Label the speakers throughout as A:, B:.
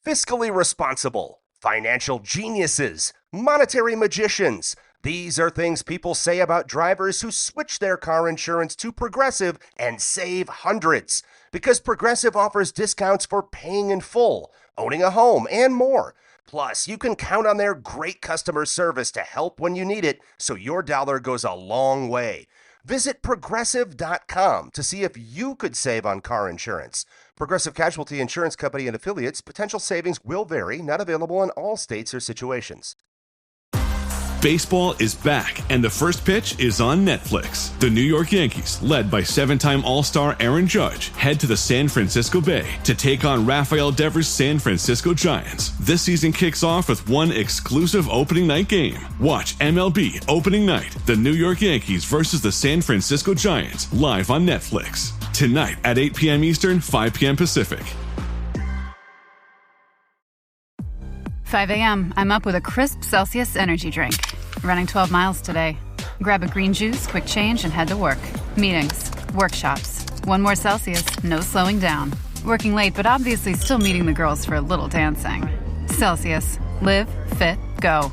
A: fiscally responsible, financial geniuses, monetary magicians. These are things people say about drivers who switch their car insurance to Progressive and save hundreds. Because Progressive offers discounts for paying in full, owning a home, and more. Plus, you can count on their great customer service to help when you need it, so your dollar goes a long way. Visit Progressive.com to see if you could save on car insurance. Progressive Casualty Insurance Company and Affiliates. Potential savings will vary. Not available in all states or situations.
B: Baseball is back, and the first pitch is on Netflix. The New York Yankees, led by seven-time All-Star Aaron Judge, head to the San Francisco Bay to take on Rafael Devers' San Francisco Giants. This season kicks off with one exclusive opening night game. Watch MLB Opening Night, the New York Yankees versus the San Francisco Giants, live on Netflix. Tonight at 8 p.m. Eastern, 5 p.m. Pacific.
C: 5 a.m. I'm up with a crisp Celsius energy drink. Running 12 miles today. Grab a green juice, quick change, and head to work. Meetings, workshops. One more Celsius, no slowing down. Working late, but obviously still meeting the girls for a little dancing. Celsius. Live, fit, go.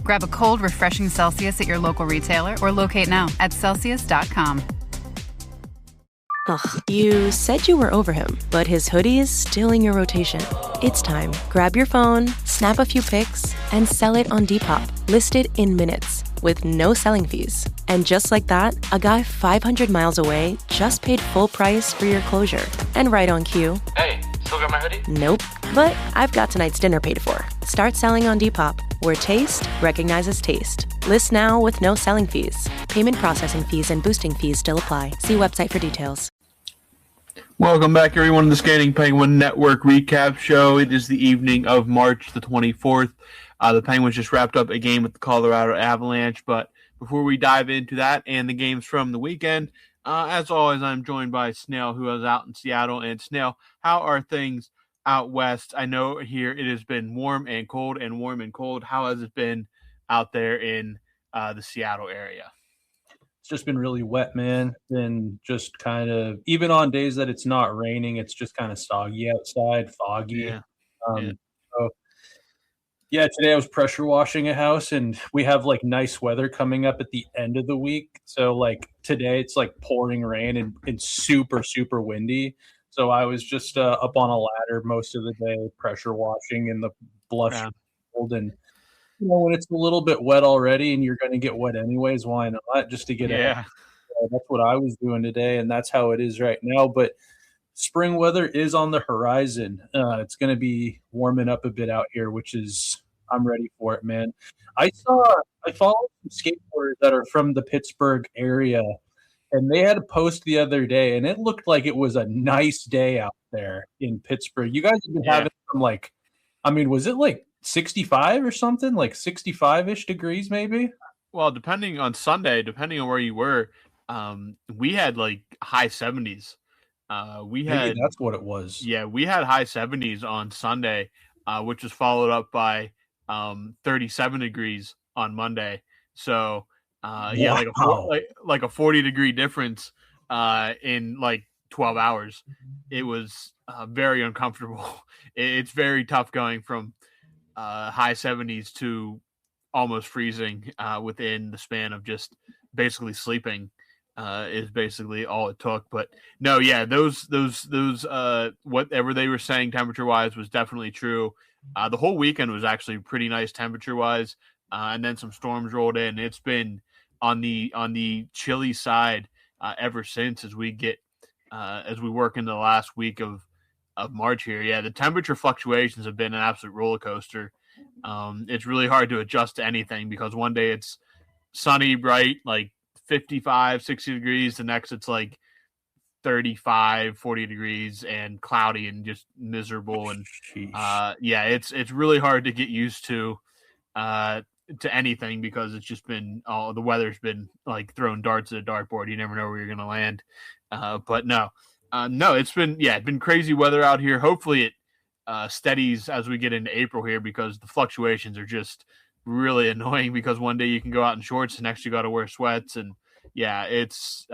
C: Grab a cold, refreshing Celsius at your local retailer or locate now at Celsius.com.
D: Ugh, you said you were over him, but his hoodie is still in your rotation. It's time. Grab your phone, snap a few pics, and sell it on Depop. Listed in minutes with no selling fees. And just like that, a guy 500 miles away just paid full price for your closure. And right on cue.
E: Hey, still got my hoodie?
D: Nope, but I've got tonight's dinner paid for. Start selling on Depop, where taste recognizes taste. List now with no selling fees. Payment processing fees and boosting fees still apply. See website for details.
F: Welcome back, everyone, to the Skating Penguin Network recap show. It is the evening of March the 24th. The Penguins just wrapped up a game with the Colorado Avalanche, but before we dive into that and the games from the weekend, as always, I'm joined by Snail, who is out in Seattle. And Snail, how are things out west? I know here it has been warm and cold and warm and cold. How has it been out there in the Seattle area?
G: It's just been really wet, man. Been just kind of, even on days that it's not raining, it's just kind of soggy outside, foggy.
F: Yeah.
G: So, yeah, today I was pressure washing a house, and we have like nice weather coming up at the end of the week. So like today it's like pouring rain and super, super windy. So I was just up on a ladder most of the day, pressure washing in the blush cold. And you know, when it's a little bit wet already and you're going to get wet anyways, why not? Just to get out. That's what I was doing today, and that's how it is right now. But spring weather is on the horizon. It's going to be warming up a bit out here, which is I'm ready for it, man. I followed some skateboarders that are from the Pittsburgh area, and they had a post the other day, and it looked like it was a nice day out there in Pittsburgh. You guys have been having some was it like 65 or something, like 65-ish degrees maybe?
F: Well, depending on Sunday, depending on where you were, we had like high 70s. Maybe
G: that's what it was.
F: Yeah, we had high 70s on Sunday, which was followed up by 37 degrees on Monday. So, like a 40-degree difference in like 12 hours. It was very uncomfortable. It's very tough going from high 70s to almost freezing within the span of just basically sleeping is basically all it took. But no, yeah, those whatever they were saying temperature wise was definitely true. The whole weekend was actually pretty nice temperature wise, and then some storms rolled in. It's been on the chilly side ever since as we work into the last week of March here. Yeah, the temperature fluctuations have been an absolute roller coaster. It's really hard to adjust to anything because one day it's sunny, bright, like 55, 60 degrees. The next it's like 35, 40 degrees and cloudy and just miserable. And it's really hard to get used to anything because it's just been the weather's been like throwing darts at a dartboard. You never know where you're going to land. But no, it's been crazy weather out here. Hopefully it steadies as we get into April here because the fluctuations are just really annoying because one day you can go out in shorts and next you got to wear sweats. And it's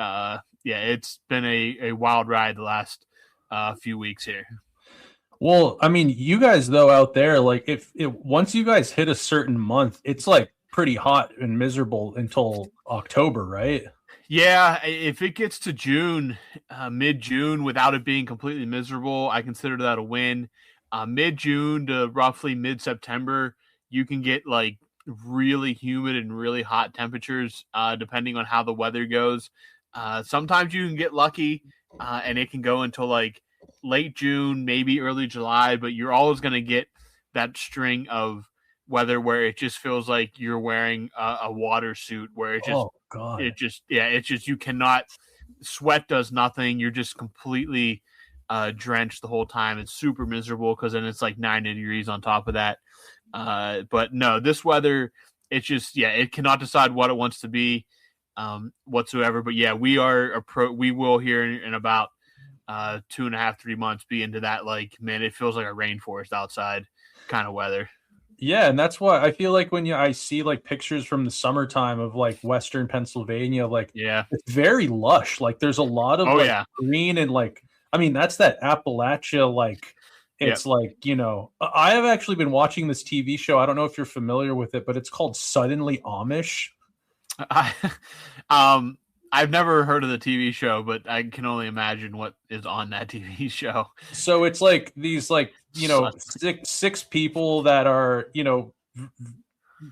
F: been a wild ride the last few weeks here.
G: Well, I mean, you guys though out there, like if once you guys hit a certain month, it's like pretty hot and miserable until October, right?
F: Yeah, if it gets to June, mid June, without it being completely miserable, I consider that a win. Mid June to roughly mid September, you can get like really humid and really hot temperatures, depending on how the weather goes. Sometimes you can get lucky, and it can go until like late June, maybe early July, but you're always going to get that string of weather where it just feels like you're wearing a water suit, where
G: Oh God.
F: it's just you cannot, sweat does nothing. You're just completely drenched the whole time. It's super miserable because then it's like 90 degrees on top of that. But no, this weather, it's just, it cannot decide what it wants to be whatsoever. But yeah, we will here in about 2.5, 3 months be into that, like, man, it feels like a rainforest outside kind of weather.
G: Yeah, and that's why I feel like when I see like pictures from the summertime of like Western Pennsylvania, like
F: Yeah.
G: it's very lush. Like there's a lot of green and like I mean that's that Appalachia like it's like, I have actually been watching this TV show. I don't know if you're familiar with it, but it's called Suddenly Amish.
F: I've never heard of the TV show, but I can only imagine what is on that TV show.
G: So it's like these like, six people that are,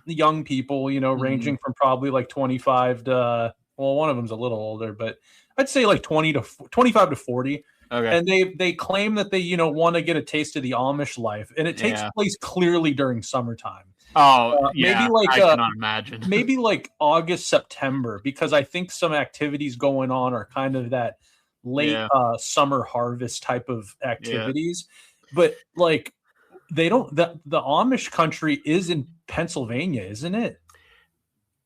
G: young people, ranging from probably like 25 to, well, one of them's a little older, but I'd say like 25 to 40.
F: Okay.
G: And they claim that they, want to get a taste of the Amish life. And it takes place clearly during summertime.
F: Oh,
G: maybe like
F: I cannot imagine.
G: Maybe like August, September, because I think some activities going on are kind of that late summer harvest type of activities. But like they don't the Amish country is in Pennsylvania, isn't it?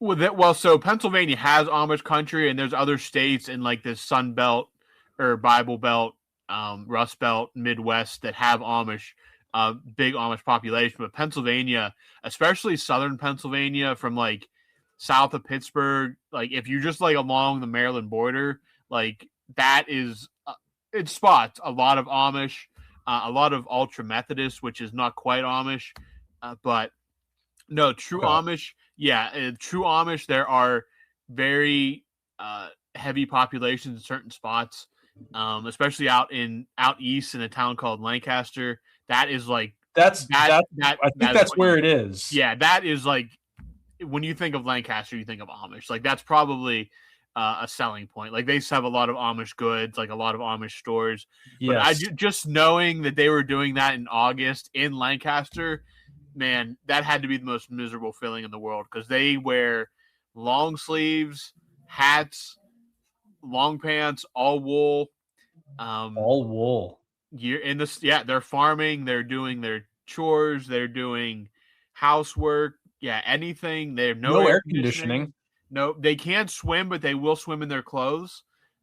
F: Well, so Pennsylvania has Amish country, and there's other states in like the Sun Belt or Bible Belt, Rust Belt, Midwest that have Amish. Big Amish population, but Pennsylvania, especially southern Pennsylvania, from like south of Pittsburgh, like if you're just like along the Maryland border, like that is it spots a lot of Amish, a lot of ultra Methodist, which is not quite Amish, but no true Amish. Yeah, true Amish. There are very heavy populations in certain spots, especially out east in a town called Lancaster. That is like
G: I think that's where it is.
F: Yeah, that is like when you think of Lancaster, you think of Amish. Like that's probably a selling point. Like they have a lot of Amish goods, like a lot of Amish stores.
G: Yes.
F: But just knowing that they were doing that in August in Lancaster, man, that had to be the most miserable feeling in the world because they wear long sleeves, hats, long pants, all wool.
G: All wool.
F: You're in this, they're farming, they're doing their chores, they're doing housework, anything. They have no air conditioning. No, they can't swim, but they will swim in their clothes.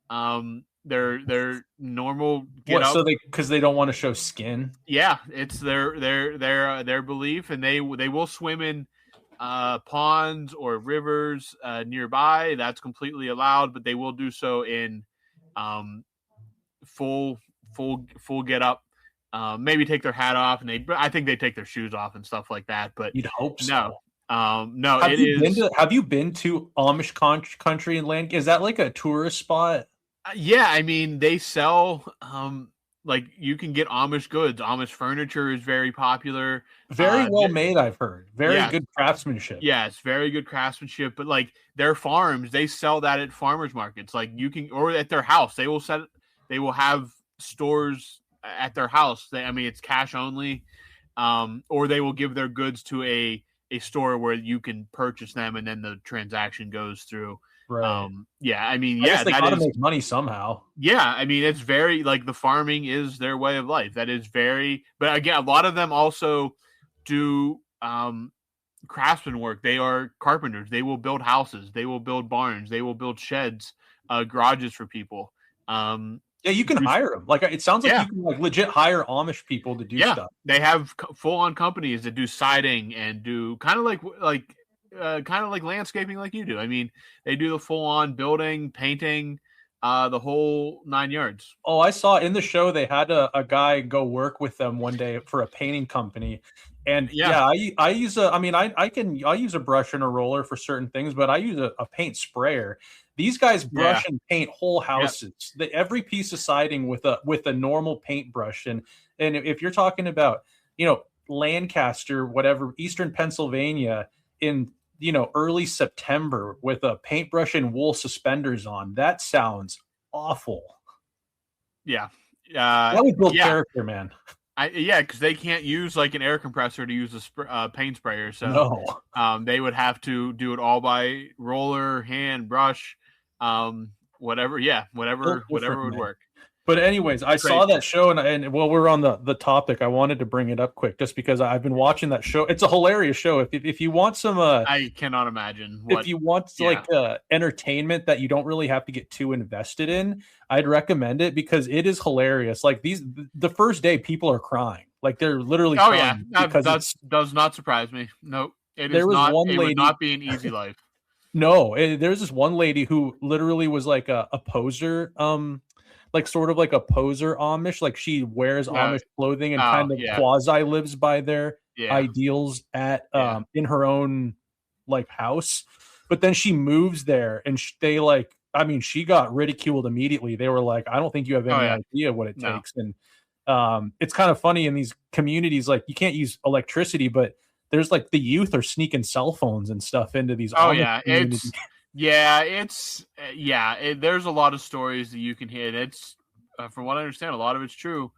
F: They're normal get up.
G: So because they don't want to show skin.
F: Yeah, it's their belief, and they will swim in ponds or rivers nearby. That's completely allowed, but they will do so in full get up, maybe take their hat off, and I think they take their shoes off and stuff like that. But
G: you'd hope so.
F: No,
G: have you been to Amish country and land? Is that like a tourist spot?
F: I mean they sell like you can get Amish goods. Amish furniture is very popular.
G: Very well made, I've heard. Very good craftsmanship.
F: Yeah, it's very good craftsmanship. But like their farms, they sell that at farmers markets. Like you can, or at their house, they will have stores at their house. It's cash only, or they will give their goods to a store where you can purchase them, and then the transaction goes through.
G: Right.
F: They
G: gotta make money somehow.
F: Yeah, it's very like the farming is their way of life. That is very, but again, a lot of them also do craftsman work. They are carpenters. They will build houses. They will build barns. They will build sheds, garages for people.
G: Yeah, you can hire them. Like it sounds like you can like legit hire Amish people to do stuff.
F: They have full-on companies that do siding and do kind of like landscaping, like you do. They do the full-on building, painting, the whole 9 yards.
G: Oh, I saw in the show they had a guy go work with them one day for a painting company. And I use I'll use a brush and a roller for certain things, but I use a paint sprayer. These guys brush and paint whole houses. Every piece of siding with a normal paintbrush. And if you're talking about, Lancaster, whatever, Eastern Pennsylvania in, early September with a paintbrush and wool suspenders on, that sounds awful.
F: Yeah.
G: That would build character, man.
F: Because they can't use like an air compressor to use a paint sprayer. So they would have to do it all by roller, hand, brush, whatever. Yeah, whatever would work.
G: But anyways, I saw that show, and while we're on the topic, I wanted to bring it up quick, just because I've been watching that show. It's a hilarious show. If you want some,
F: I cannot imagine.
G: If you want entertainment that you don't really have to get too invested in, I'd recommend it because it is hilarious. Like the first day, people are crying, like they're literally.
F: Oh yeah, that does not surprise me. Nope, it is not. It would not be an easy life.
G: No, there's this one lady who literally was like a poser. Like sort of like a poser Amish, like she wears Amish clothing and kind of quasi lives by their ideals at in her own like house. But then she moves there and she got ridiculed immediately. They were like, I don't think you have any idea what it takes. And it's kind of funny in these communities, like you can't use electricity, but there's like the youth are sneaking cell phones and stuff into these Amish communities.
F: There's a lot of stories that you can hit. It's from what I understand, a lot of it's true.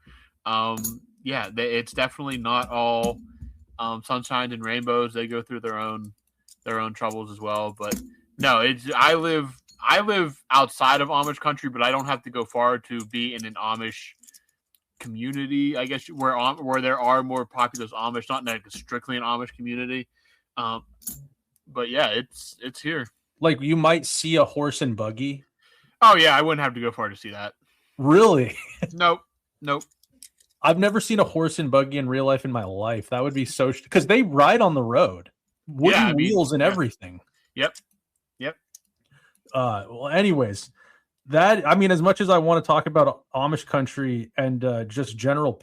F: It's definitely not all sunshine and rainbows. They go through their own troubles as well. But no, I live outside of Amish country, but I don't have to go far to be in an Amish community, I guess, where there are more populous Amish, not like strictly an Amish community. But yeah, it's here.
G: Like you might see a horse and buggy.
F: Oh yeah, I wouldn't have to go far to see that.
G: Really?
F: Nope.
G: I've never seen a horse and buggy in real life in my life. That would be so because they ride on the road, wooden wheels and everything.
F: Yep.
G: Well, anyways, as much as I want to talk about Amish country and just general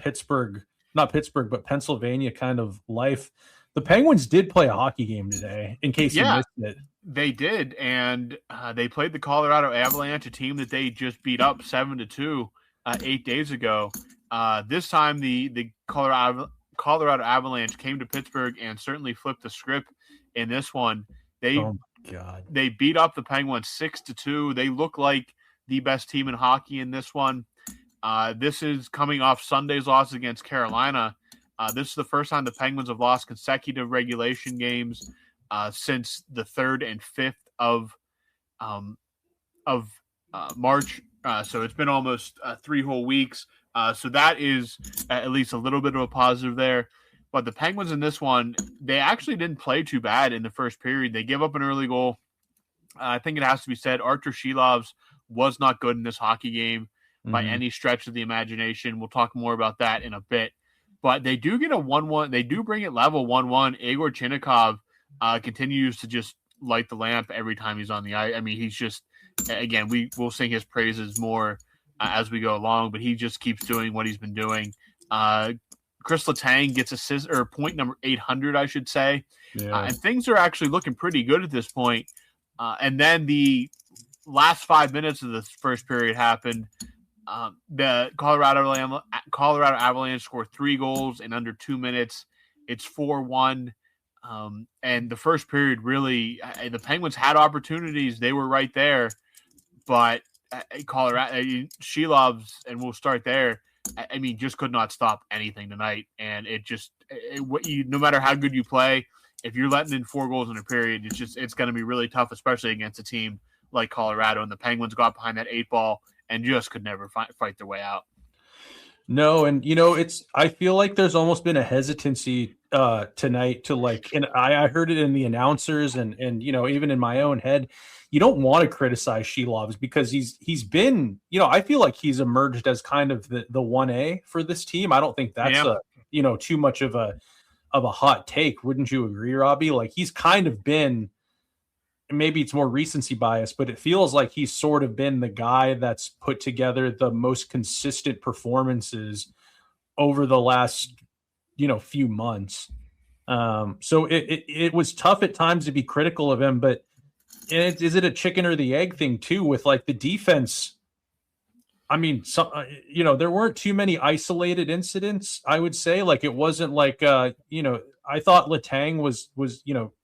G: not Pittsburgh, but Pennsylvania kind of life, the Penguins did play a hockey game today. In case you missed it.
F: They did, and they played the Colorado Avalanche, a team that they just beat up 7-2 8 days ago. This time, the Colorado Avalanche came to Pittsburgh and certainly flipped the script in this one. They beat up the Penguins 6-2. They look like the best team in hockey in this one. This is coming off Sunday's loss against Carolina. This is the first time the Penguins have lost consecutive regulation games since the 3rd and 5th of March. So it's been almost 3 whole weeks. So that is at least a little bit of a positive there. But the Penguins in this one, they actually didn't play too bad in the first period. They give up an early goal. I think it has to be said, Artur Shilovs was not good in this hockey game by any stretch of the imagination. We'll talk more about that in a bit. But they do get a 1-1. They do bring it level 1-1. Igor Chinnikov continues to just light the lamp every time he's on the ice. I mean, he's just, again, we'll sing his praises more as we go along, but he just keeps doing what he's been doing. Chris Letang gets assist or point number 800, I should say. And things are actually looking pretty good at this point. And then the last 5 minutes of the first period happened. The Colorado Avalanche scored 3 goals in under 2 minutes. It's 4-1. And the first period, really, the Penguins had opportunities. They were right there. But Colorado, Shilovs, and we'll start there, I mean, just could not stop anything tonight. And no matter how good you play, if you're letting in 4 goals in a period, it's going to be really tough, especially against a team like Colorado. And the Penguins got behind that 8 ball and just could never fight their way out.
G: No, and I feel like there's almost been a hesitancy tonight to and I heard it in the announcers and even in my own head, you don't want to criticize Shilovs because he's been, I feel like he's emerged as kind of the 1A for this team. I don't think that's too much of a hot take. Wouldn't you agree, Robbie? Like he's kind of been maybe it's more recency bias, but it feels like he's sort of been the guy that's put together the most consistent performances over the last, few months. So it was tough at times to be critical of him, but is it a chicken or the egg thing too with like the defense? I mean, there weren't too many isolated incidents, I would say. Like, it wasn't like, I thought Letang was,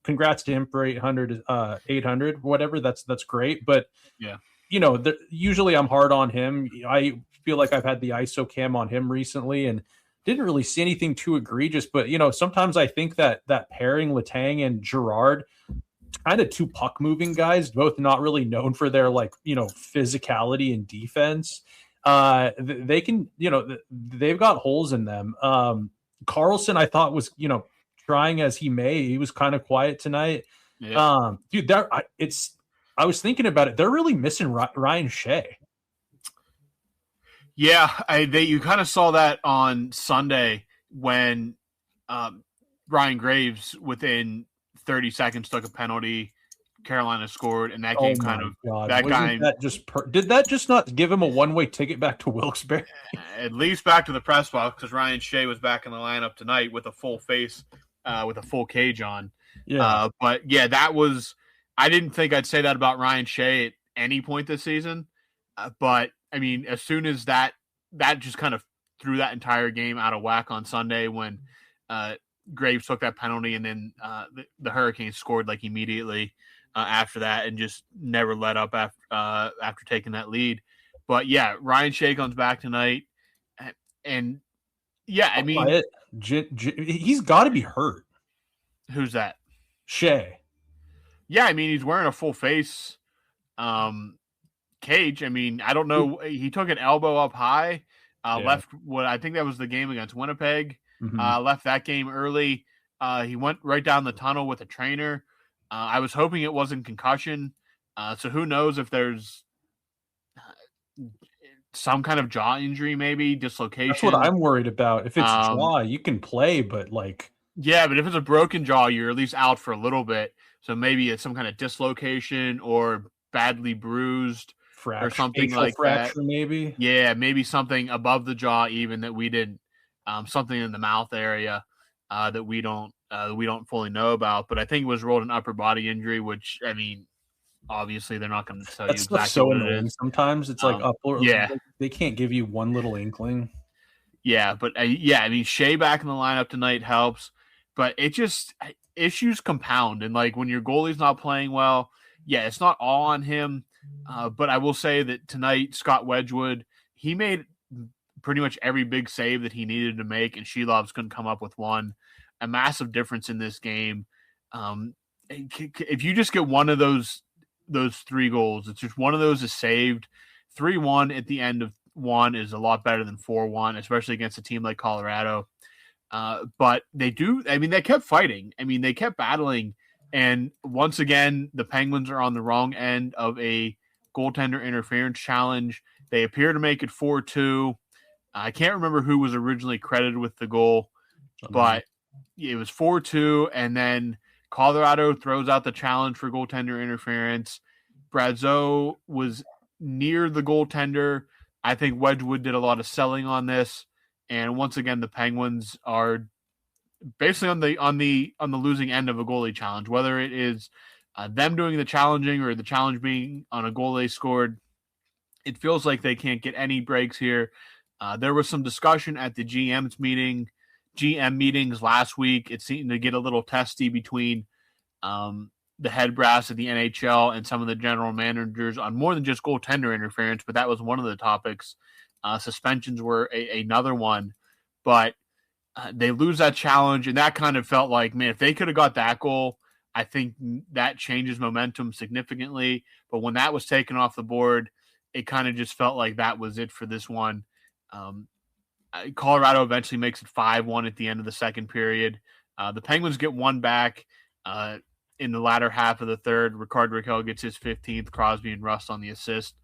G: congrats to him for 800, whatever. That's great. But,
F: yeah,
G: usually I'm hard on him. I feel like I've had the ISO cam on him recently and didn't really see anything too egregious. But, sometimes I think that pairing Letang and Gerard, kind of two puck moving guys, both not really known for their physicality and defense. They can, they've got holes in them. Carlson, I thought was, trying as he may. He was kind of quiet tonight.
F: Yeah.
G: Dude, I was thinking about it. They're really missing Ryan Shea.
F: Yeah, you kind of saw that on Sunday when Ryan Graves within 30 seconds took a penalty. Carolina scored, and that game did that just not give him a one-way ticket back to Wilkes-Barre? At least back to the press box, because Ryan Shea was back in the lineup tonight with a full face, with a full cage on.
G: Yeah,
F: but yeah, that was. I didn't think I'd say that about Ryan Shea at any point this season, but I mean, as soon as that just kind of threw that entire game out of whack on Sunday when Graves took that penalty, and then the Hurricanes scored like immediately after that, and just never let up after taking that lead. But yeah, Ryan Shea comes back tonight, and yeah, I mean,
G: he's got to be hurt.
F: Who's that?
G: Shea.
F: Yeah, I mean, he's wearing a full face cage. I mean, I don't know. He took an elbow up high, left what I think that was the game against Winnipeg.
G: Mm-hmm.
F: Left that game early. He went right down the tunnel with a trainer. I was hoping it wasn't concussion. So who knows if there's some kind of jaw injury, maybe dislocation.
G: That's what I'm worried about. If it's jaw, you can play, but
F: yeah, but if it's a broken jaw, you're at least out for a little bit. So maybe it's some kind of dislocation or badly bruised or something like
G: fracture,
F: that.
G: Maybe.
F: Yeah, maybe something above the jaw, even that we didn't. Something in the mouth area that we don't fully know about. But I think it was rolled an upper body injury, which I mean, obviously they're not going to tell you exactly
G: so
F: what
G: annoying.
F: it is.
G: Sometimes it's upper.
F: Yeah,
G: they can't give you one little inkling.
F: Yeah, but I mean, Shea back in the lineup tonight helps, but it just issues compound, and like when your goalie's not playing well, yeah, it's not all on him. But I will say that tonight, Scott Wedgwood, he made pretty much every big save that he needed to make, and Shelovs couldn't come up with one. A massive difference in this game. If you just get one of those 3 goals, it's just one of those is saved. 3-1 at the end of one is a lot better than 4-1, especially against a team like Colorado. But they kept fighting. I mean, they kept battling. And once again, the Penguins are on the wrong end of a goaltender interference challenge. They appear to make it 4-2. I can't remember who was originally credited with the goal, but it was 4-2. And then Colorado throws out the challenge for goaltender interference. Brazeau was near the goaltender. I think Wedgwood did a lot of selling on this. And once again, the Penguins are basically on the losing end of a goalie challenge, whether it is them doing the challenging or the challenge being on a goal they scored. It feels like they can't get any breaks here. There was some discussion at the GM meetings last week. It seemed to get a little testy between the head brass of the NHL and some of the general managers on more than just goaltender interference, but that was one of the topics. Suspensions were another one, but they lose that challenge, and that kind of felt like, man, if they could have got that goal, I think that changes momentum significantly. But when that was taken off the board, it kind of just felt like that was it for this one. Colorado eventually makes it 5-1 at the end of the second period. The Penguins get one back in the latter half of the third. Ricard Raquel gets his 15th, Crosby and Rust on the assist.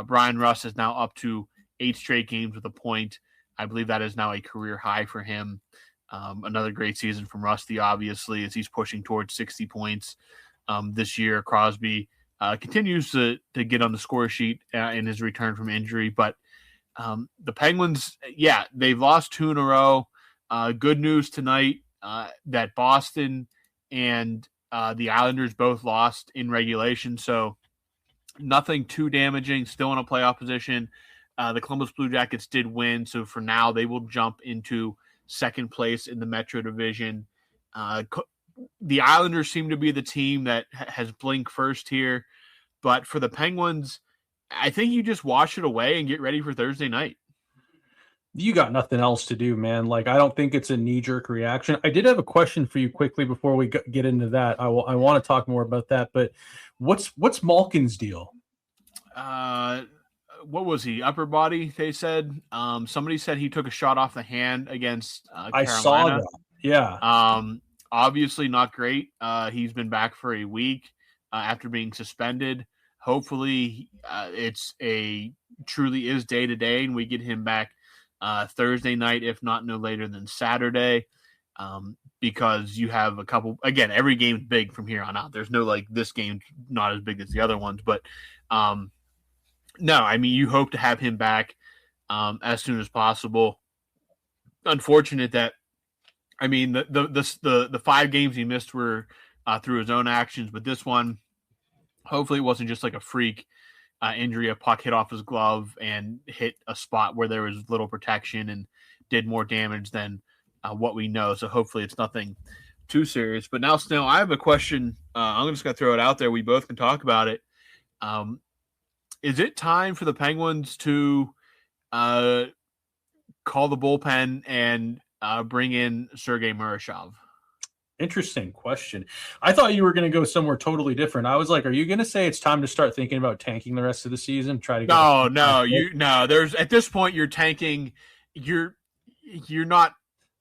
F: Brian Rust is now up to 8 straight games with a point. I believe that is now a career high for him. Another great season from Rusty, obviously, as he's pushing towards 60 points. this year. Crosby continues to get on the score sheet in his return from injury. But the Penguins, they've lost 2 in a row. Good news tonight that Boston and the Islanders both lost in regulation. So nothing too damaging, still in a playoff position. The Columbus Blue Jackets did win. So for now, they will jump into second place in the Metro Division. The Islanders seem to be the team that has blinked first here. But for the Penguins, I think you just wash it away and get ready for Thursday night.
G: You got nothing else to do, man. Like, I don't think it's a knee-jerk reaction. I did have a question for you quickly before we get into that. I want to talk more about that. But what's Malkin's deal?
F: What was he? Upper body, they said. Somebody said he took a shot off the hand against Carolina.
G: I saw that. Yeah.
F: Obviously not great. He's been back for a week after being suspended. Hopefully it's truly is day-to-day and we get him back Thursday night, if not no later than Saturday, because you have a couple, again, every game's big from here on out. There's no like this game's not as big as the other ones, but no, I mean, you hope to have him back as soon as possible. Unfortunate that, I mean, the 5 games he missed were through his own actions, but this one, hopefully it wasn't just like a freak injury. A puck hit off his glove and hit a spot where there was little protection and did more damage than what we know. So hopefully it's nothing too serious. But now, Snail, I have a question. I'm just going to throw it out there. We both can talk about it. Is it time for the Penguins to call the bullpen and bring in Sergei Murashov?
G: Interesting question. I thought you were going to go somewhere totally different. I was like, are you going to say it's time to start thinking about tanking the rest of the season? Try to
F: No. There's at this point you're tanking. You're not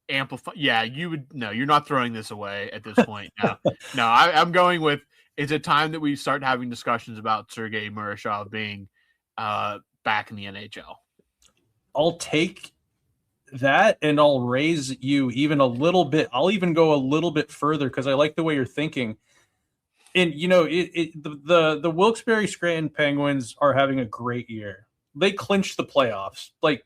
F: amplifying. Yeah, you're not throwing this away at this point. No, I'm going with. Is it time that we start having discussions about Sergei Murashov being back in the NHL?
G: I'll take that and I'll raise you even a little bit. I'll even go a little bit further because I like the way you're thinking. And the Wilkes-Barre Scranton Penguins are having a great year. They clinched the playoffs. Like,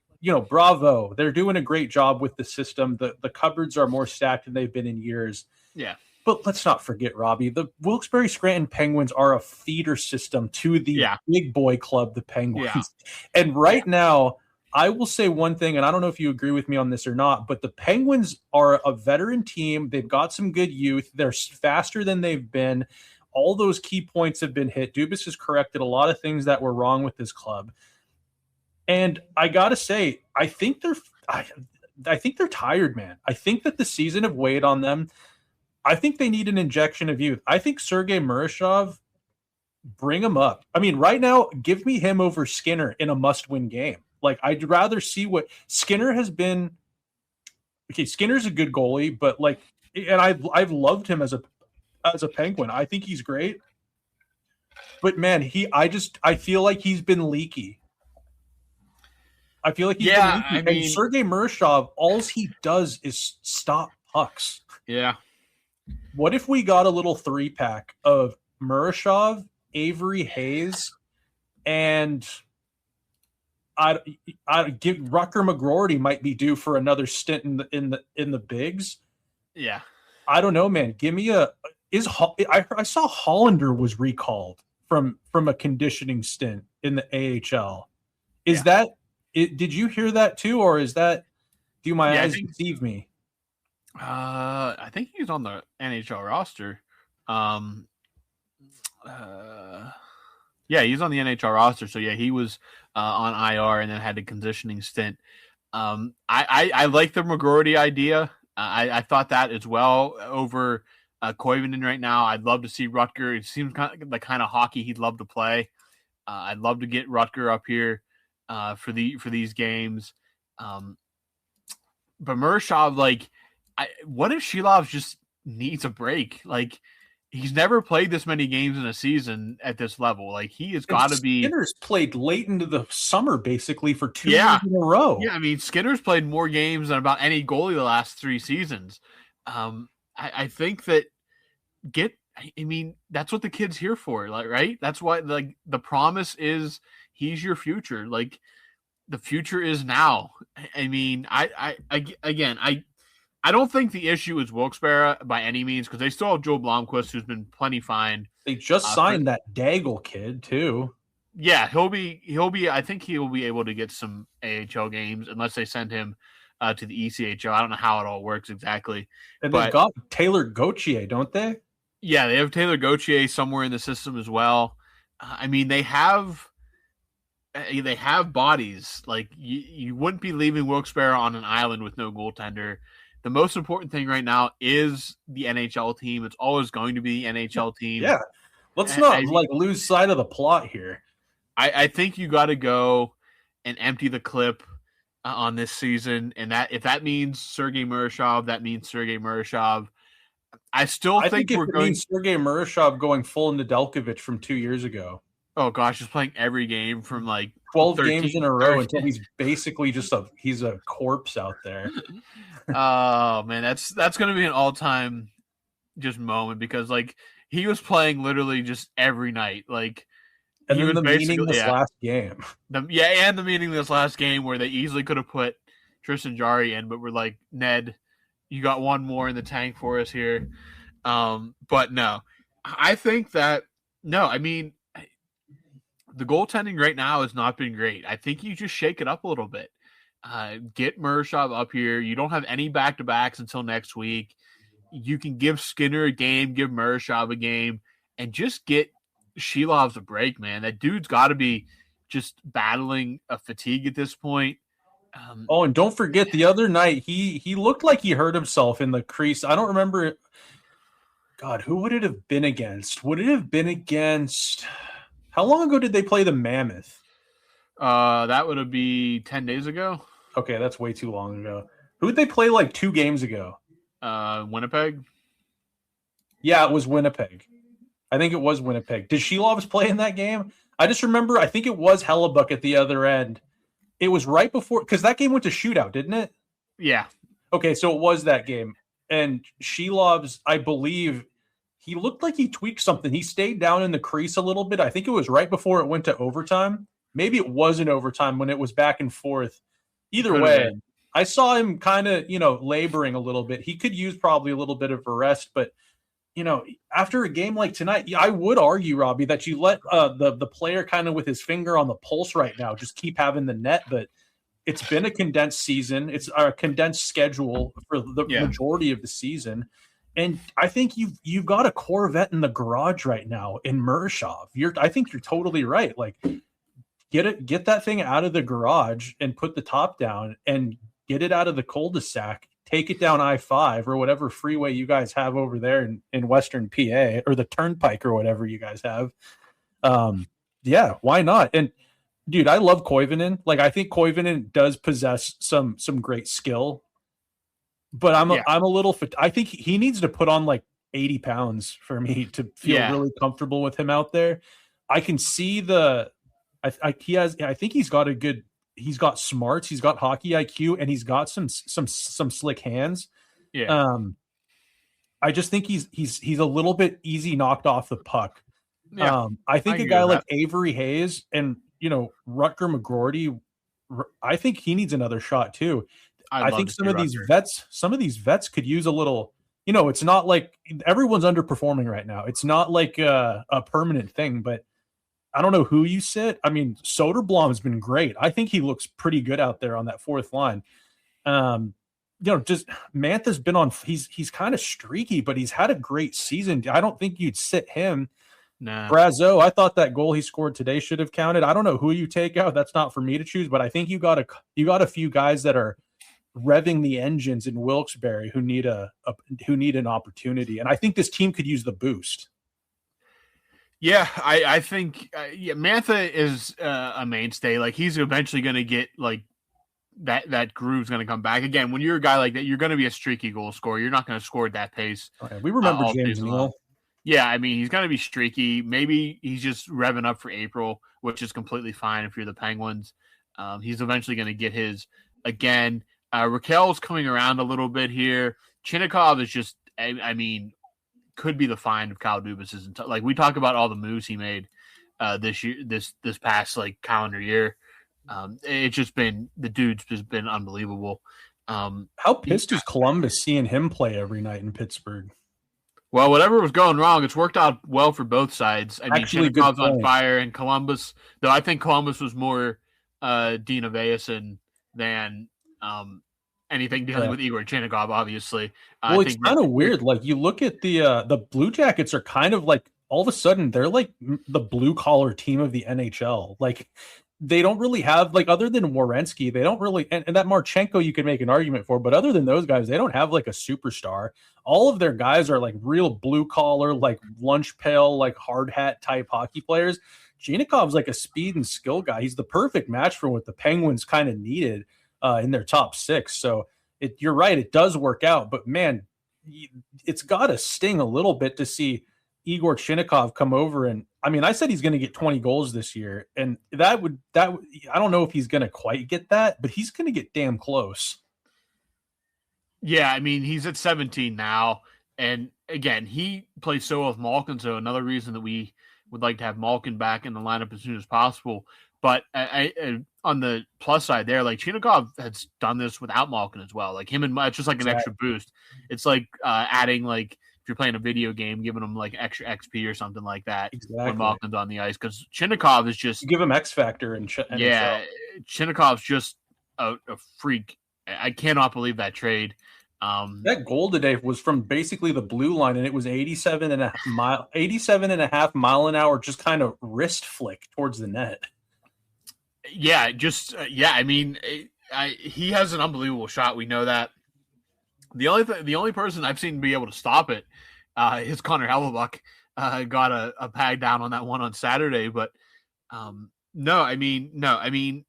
G: bravo. They're doing a great job with the system. The cupboards are more stacked than they've been in years.
F: Yeah.
G: But let's not forget, Robbie, the Wilkes-Barre Scranton Penguins are a feeder system to the big boy club, the Penguins. Yeah. And now, I will say one thing, and I don't know if you agree with me on this or not, but the Penguins are a veteran team. They've got some good youth. They're faster than they've been. All those key points have been hit. Dubas has corrected a lot of things that were wrong with this club. And I got to say, I think they're tired, man. I think that the season have weighed on them. I think they need an injection of youth. I think Sergei Murashov, bring him up. I mean, right now, give me him over Skinner in a must-win game. Like, I'd rather see what Skinner has been. Okay, Skinner's a good goalie, but and I've loved him as a Penguin. I think he's great. But man, I feel like he's been leaky. I feel like he's been leaky. I mean, and Sergei Murashov, all he does is stop pucks.
F: Yeah.
G: What if we got a little 3-pack of Murashov, Avery Hayes, and I give Rutger McGroarty might be due for another stint in the bigs.
F: Yeah,
G: I don't know, man. Give me I saw Hollander was recalled from a conditioning stint in the AHL. Is that it? Did you hear that too, or is that do my eyes deceive me?
F: I think he's on the NHL roster. He's on the NHL roster. So he was on IR and then had a conditioning stint. I like the McGroarty idea. I thought that as well over Koivunen right now. I'd love to see Rutger. It seems kind of the kind of hockey he'd love to play. I'd love to get Rutger up here for these games. But Murashov, what if Shilov just needs a break? Like, he's never played this many games in a season at this level. Like, he has got to be.
G: Skinner's played late into the summer, basically, for 2 years in a row.
F: Yeah, I mean, Skinner's played more games than about any goalie the last 3 seasons. I think that get I mean, that's what the kid's here for, like, right? That's why, like, the promise is he's your future. Like, the future is now. I mean, I don't think the issue is Wilkes-Barre by any means, because they still have Joe Blomqvist, who's been plenty fine.
G: They just signed that Daigle kid too.
F: Yeah, he'll be. I think he will be able to get some AHL games unless they send him to the ECHL. I don't know how it all works exactly.
G: And they've got Taylor Gauthier, don't they?
F: Yeah, they have Taylor Gauthier somewhere in the system as well. I mean, they have bodies. Like, you wouldn't be leaving Wilkes-Barre on an island with no goaltender. The most important thing right now is the NHL team. It's always going to be the NHL team.
G: Yeah. Let's not lose sight of the plot here.
F: I think you got to go and empty the clip on this season. And that if that means Sergei Murashov, that means Sergei Murashov. I think we're going
G: means Sergei Murashov going full Nedeljkovic from 2 years ago.
F: Oh gosh, he's playing every game from like
G: 12 games in a row until he's basically just he's a corpse out there.
F: Oh man, that's going to be an all-time just moment, because like he was playing literally just every night. Like,
G: and then the meaningless last game.
F: And the meaningless last game where they easily could have put Tristan Jarry in, but we're like, Ned, you got one more in the tank for us here. But no, I think that, no, I mean, the goaltending right now has not been great. I think you just shake it up a little bit. Get Murashov up here. You don't have any back-to-backs until next week. You can give Skinner a game, give Murashov a game, and just get Shilov's a break, man. That dude's got to be just battling a fatigue at this point.
G: And don't forget the other night, he looked like he hurt himself in the crease. I don't remember. God, who would it have been against? Would it have been against? How long ago did they play the Mammoth?
F: That would be 10 days ago.
G: Okay, that's way too long ago. Who did they play like 2 games ago?
F: Winnipeg.
G: Yeah, it was Winnipeg. I think it was Winnipeg. Did Shilovs play in that game? I just remember, I think it was Hellebuck at the other end. It was right before, because that game went to shootout, didn't it?
F: Yeah.
G: Okay, so it was that game. And Shilovs, I believe, he looked like he tweaked something. He stayed down in the crease a little bit. I think it was right before it went to overtime. Maybe it wasn't overtime when it was back and forth. Either way, I saw him kind of, laboring a little bit. He could use probably a little bit of a rest, but after a game like tonight, I would argue, Robbie, that you let the player kind of with his finger on the pulse right now just keep having the net. But it's been a condensed season. It's a condensed schedule for the majority of the season. And I think you've got a Corvette in the garage right now in Murashov. I think you're totally right. Like, get that thing out of the garage and put the top down and get it out of the cul-de-sac. Take it down I-5 or whatever freeway you guys have over there in Western PA, or the Turnpike or whatever you guys have. Yeah, why not? And dude, I love Koivunen. Like, I think Koivunen does possess some great skill, but I'm a little. I think he needs to put on like 80 pounds for me to feel really comfortable with him out there. I can see I think he's got he's got smarts, he's got hockey IQ, and he's got some slick hands.
F: Yeah.
G: I just think he's a little bit easy knocked off the puck.
F: Yeah.
G: I think a guy like Avery Hayes and Rutger McGroarty, I think he needs another shot too. I think some of these vets could use a little. It's not like everyone's underperforming right now. It's not like a permanent thing, but I don't know who you sit. I mean, Soderblom has been great. I think he looks pretty good out there on that fourth line. Just Mantha's been on. He's kind of streaky, but he's had a great season. I don't think you'd sit him.
F: Nah.
G: Brazeau, I thought that goal he scored today should have counted. I don't know who you take out. That's not for me to choose, but I think you got a few guys that are revving the engines in Wilkes-Barre who need an opportunity, and I think this team could use the boost.
F: Yeah, I think Mantha is a mainstay. Like, he's eventually going to get like that groove's going to come back again. When you're a guy like that, you're going to be a streaky goal scorer. You're not going to score at that pace.
G: Okay, we remember James Neal.
F: Yeah, I mean, he's going to be streaky. Maybe he's just revving up for April, which is completely fine if you're the Penguins. He's eventually going to get his again. Raquel's coming around a little bit here. Chinnikov is just, I mean, could be the find of Kyle Dubas isn't like we talk about all the moves he made this year, this past like calendar year. It's just been the dude's just been unbelievable.
G: How pissed is Columbus seeing him play every night in Pittsburgh?
F: Well, whatever was going wrong, it's worked out well for both sides. I mean, Chinnikov's on fire, and Columbus, though I think Columbus was more Dina Vaessen than anything dealing with Igor Chinnikov, obviously.
G: Well, it's kind of weird. Like, you look at the Blue Jackets are kind of like, all of a sudden, they're like the blue-collar team of the NHL. Like, they don't really have, like, other than Werenski, they don't really, and that Marchenko you could make an argument for, but other than those guys, they don't have like a superstar. All of their guys are like real blue collar, like lunch pail, like hard hat type hockey players. Chinikov's like a speed and skill guy. He's the perfect match for what the Penguins kind of needed in their top six. So you're right, it does work out, but man, it's got to sting a little bit to see Igor Chinnikov come over. And I mean, I said he's going to get 20 goals this year, and that would I don't know if he's going to quite get that, but he's going to get damn close.
F: Yeah, I mean, he's at 17 now, and again, he plays so well with Malkin, so another reason that we would like to have Malkin back in the lineup as soon as possible. But I on the plus side there, like Chinnikov has done this without Malkin as well. Like him and it's just like an extra boost. It's like adding like, if you're playing a video game, giving them like extra XP or something like that when Malkin's on the ice. Because Chinnikov is just...
G: You give him X Factor and
F: Chinnikov's just a freak. I cannot believe that trade.
G: That goal today was from basically the blue line, and it was 87 and a half mile an hour, just kind of wrist flick towards the net.
F: Yeah, just I mean, he has an unbelievable shot. We know that. The only person I've seen be able to stop it is Connor Hellebuck. Got a pad down on that one on Saturday, but no, I mean,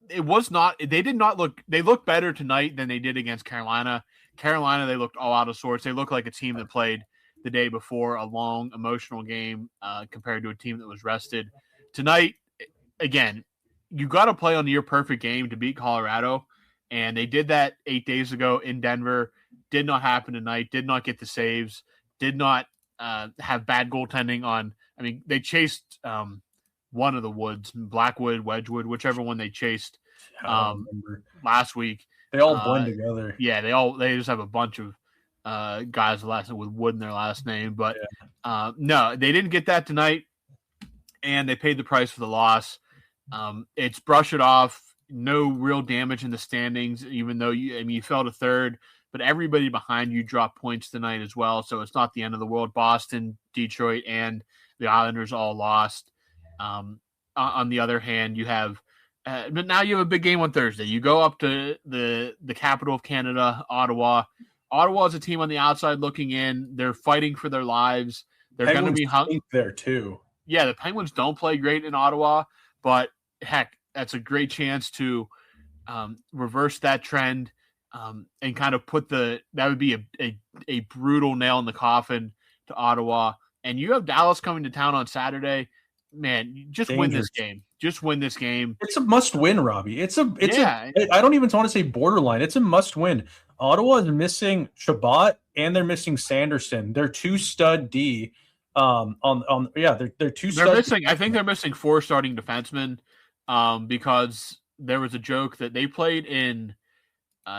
F: it was not. They did not look. They looked better tonight than they did against Carolina. Carolina, they looked all out of sorts. They looked like a team that played the day before a long, emotional game compared to a team that was rested. Tonight, again, you got to play on your perfect game to beat Colorado, and they did that 8 days ago in Denver. Did not happen tonight. Did not get the saves. Did not have bad goaltending on. I mean, they chased one of the Woods, Blackwood, Wedgwood, whichever one they chased last week.
G: They all blend together.
F: Yeah, they just have a bunch of guys with Wood in their last name. But no, they didn't get that tonight, and they paid the price for the loss. It's brush it off. No real damage in the standings, even though you fell to third. But everybody behind you dropped points tonight as well, so it's not the end of the world. Boston, Detroit, and the Islanders all lost. On the other hand, you have but now you have a big game on Thursday. You go up to the capital of Canada, Ottawa. Ottawa is a team on the outside looking in. They're fighting for their lives. They're going to be hung
G: there too. Yeah,
F: the Penguins don't play great in Ottawa, but heck, that's a great chance to reverse that trend. And kind of that would be a brutal nail in the coffin to Ottawa. And you have Dallas coming to town on Saturday. Man, just win this game. Just win this game.
G: It's a must-win, Robbie. I don't even want to say borderline. It's a must-win. Ottawa is missing Chabot and they're missing Sanderson. They're two stud D. They're two.
F: They're missing. I think they're missing 4 starting defensemen. Because there was a joke that they played in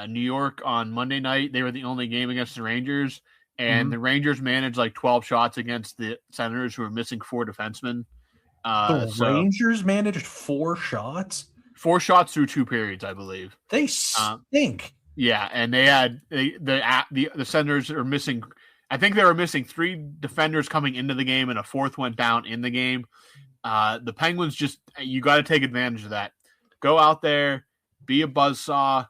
F: New York on Monday night. They were the only game against the Rangers, and the Rangers managed like 12 shots against the Senators, who were missing 4 defensemen.
G: Rangers managed 4 shots?
F: 4 shots through 2 periods, I believe.
G: They stink.
F: Yeah, and they had the Senators are missing. I think they were missing 3 defenders coming into the game, and a 4th went down in the game. The Penguins you got to take advantage of that. Go out there, be a buzzsaw.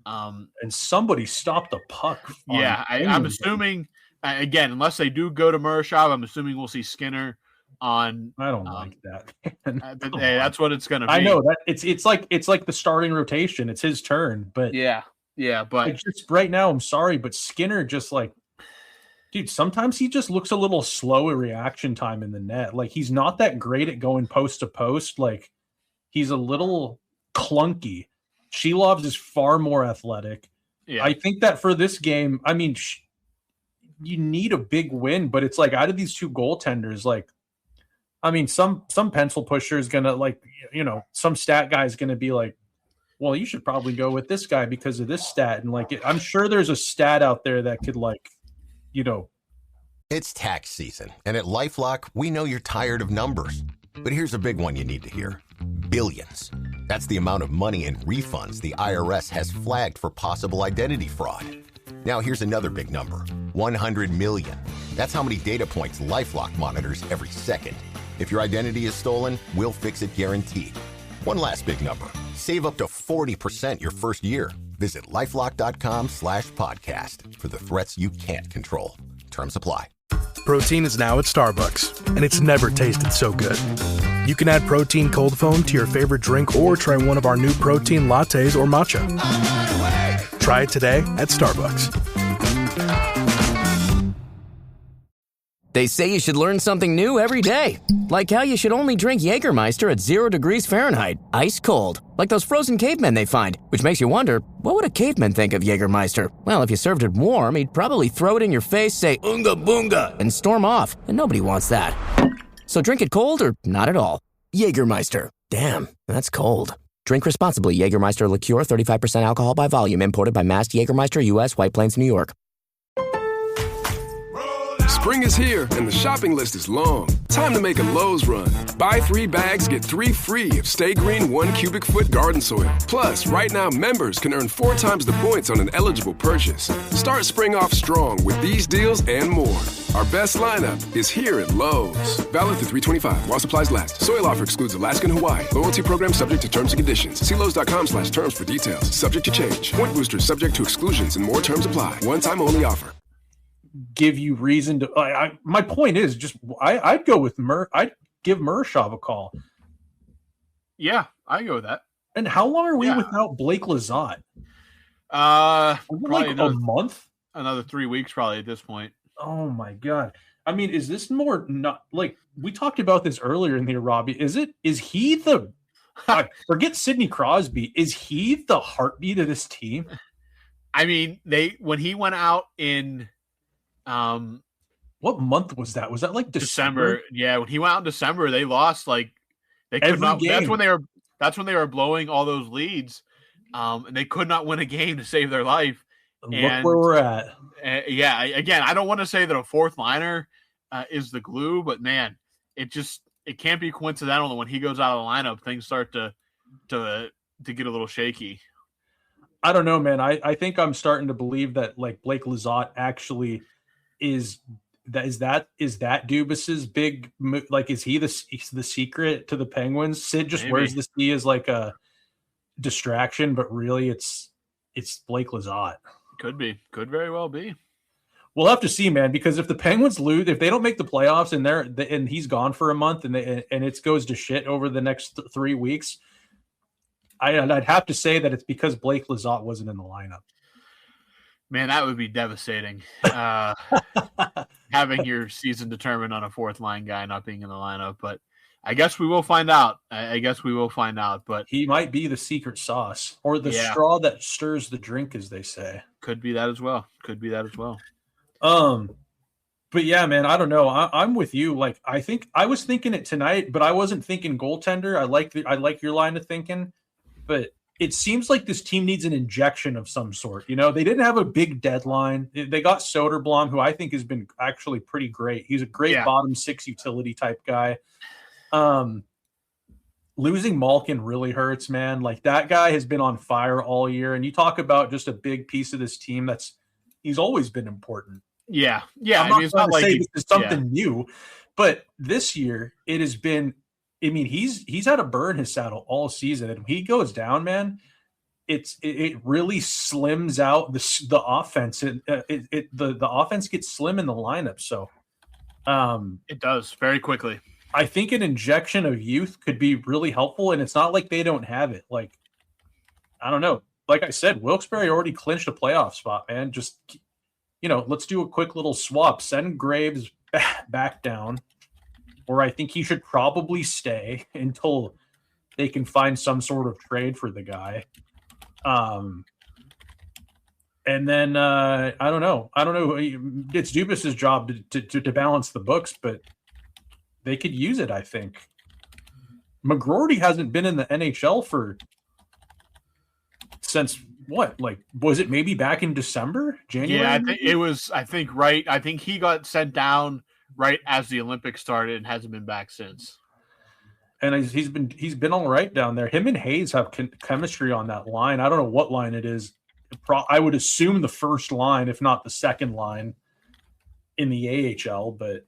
G: And somebody stop the puck.
F: Yeah, I'm assuming, again, unless they do go to Murashov, I'm assuming we'll see Skinner on.
G: I don't like that.
F: That's what it's going to be.
G: I know that it's like the starting rotation. It's his turn, but
F: yeah, but
G: just right now, I'm sorry, but Skinner just like, dude, sometimes he just looks a little slow at reaction time in the net. Like, he's not that great at going post to post. Like, he's a little clunky. Shelovs is far more athletic. Yeah. I think that for this game, I mean, you need a big win, but it's like out of these two goaltenders, like, I mean, some pencil pusher is going to like, some stat guy is going to be like, well, you should probably go with this guy because of this stat. And like, I'm sure there's a stat out there that could like,
E: It's tax season, and at LifeLock, we know you're tired of numbers. But here's a big one you need to hear. Billions. That's the amount of money in refunds the IRS has flagged for possible identity fraud. Now here's another big number. 100 million. That's how many data points LifeLock monitors every second. If your identity is stolen, we'll fix it guaranteed. One last big number. Save up to 40% your first year. Visit LifeLock.com/podcast for the threats you can't control. Terms apply.
H: Protein is now at Starbucks, and it's never tasted so good. You can add protein cold foam to your favorite drink or try one of our new protein lattes or matcha. Try it today at Starbucks.
I: They say you should learn something new every day. Like how you should only drink Jägermeister at 0 degrees Fahrenheit, ice cold. Like those frozen cavemen they find, which makes you wonder, what would a caveman think of Jägermeister? Well, if you served it warm, he'd probably throw it in your face, say, "Unga boonga," and storm off. And nobody wants that. So drink it cold or not at all. Jägermeister. Damn, that's cold. Drink responsibly. Jägermeister liqueur, 35% alcohol by volume. Imported by Mast Jägermeister, U.S., White Plains, New York.
J: Spring is here, and the shopping list is long. Time to make a Lowe's run. Buy 3 bags, get 3 free of Stay Green 1 cubic foot garden soil. Plus, right now, members can earn 4 times the points on an eligible purchase. Start spring off strong with these deals and more. Our best lineup is here at Lowe's. Valid through 3/25 while supplies last. Soil offer excludes Alaska and Hawaii. Loyalty program subject to terms and conditions. See Lowe's.com/terms for details. Subject to change. Point boosters subject to exclusions and more terms apply. One-time only offer.
G: Give you reason to. My point is just I'd go with I'd give Murashov a call.
F: Yeah, I go with that.
G: And how long are we without Blake Lizotte?
F: Probably
G: a month.
F: Another 3 weeks, probably at this point.
G: Oh my god! I mean, is this more not like we talked about this earlier in here, Robbie? Is he the? Forget Sidney Crosby. Is he the heartbeat of this team?
F: I mean, when he went out in.
G: What month was that? Was that like December?
F: Yeah, when he went out in December, they lost they could not. Game. That's when they were blowing all those leads, and they could not win a game to save their life.
G: Look where we're at.
F: Again, I don't want to say that a fourth liner is the glue, but man, it can't be coincidental that when he goes out of the lineup, things start to get a little shaky.
G: I don't know, man. I think I'm starting to believe that like Blake Lizotte actually is that Dubas's big, like, is he the secret to the Penguins? Sid just wears the C as like a distraction, but really it's Blake Lizotte.
F: Could very well be.
G: We'll have to see, man, because if the Penguins lose, if they don't make the playoffs and he's gone for a month and it goes to shit over the next 3 weeks, I'd have to say that it's because Blake Lizotte wasn't in the lineup.
F: Man, that would be devastating. Having your season determined on a fourth line guy not being in the lineup, but I guess we will find out. But
G: he might be the secret sauce or the straw that stirs the drink, as they say.
F: Could be that as well.
G: But yeah, man, I don't know. I'm with you. Like, I think I was thinking it tonight, but I wasn't thinking goaltender. I like your line of thinking, but it seems like this team needs an injection of some sort. You know, they didn't have a big deadline. They got Soderblom, who I think has been actually pretty great. He's a great bottom six utility type guy. Losing Malkin really hurts, man. Like, that guy has been on fire all year. And you talk about just a big piece of this team he's always been important.
F: Yeah.
G: I'm not trying to say this is something new, but this year it has been. I mean, he's had to burn his saddle all season, and when he goes down, man, it really slims out the offense. The offense gets slim in the lineup, so
F: it does very quickly.
G: I think an injection of youth could be really helpful, and it's not like they don't have it. Like, I don't know. Like I said, Wilkes-Barre already clinched a playoff spot, man. Just, let's do a quick little swap. Send Graves back down. Or I think he should probably stay until they can find some sort of trade for the guy. And then I don't know. It's Dubas's job to balance the books, but they could use it, I think. McGroarty hasn't been in the NHL since what? Like, was it maybe back in December, January?
F: Yeah, I think it was. I think he got sent down right as the Olympics started and hasn't been back since.
G: And he's been all right down there. Him and Hayes have chemistry on that line. I don't know what line it is. I would assume the first line, if not the second line, in the AHL. But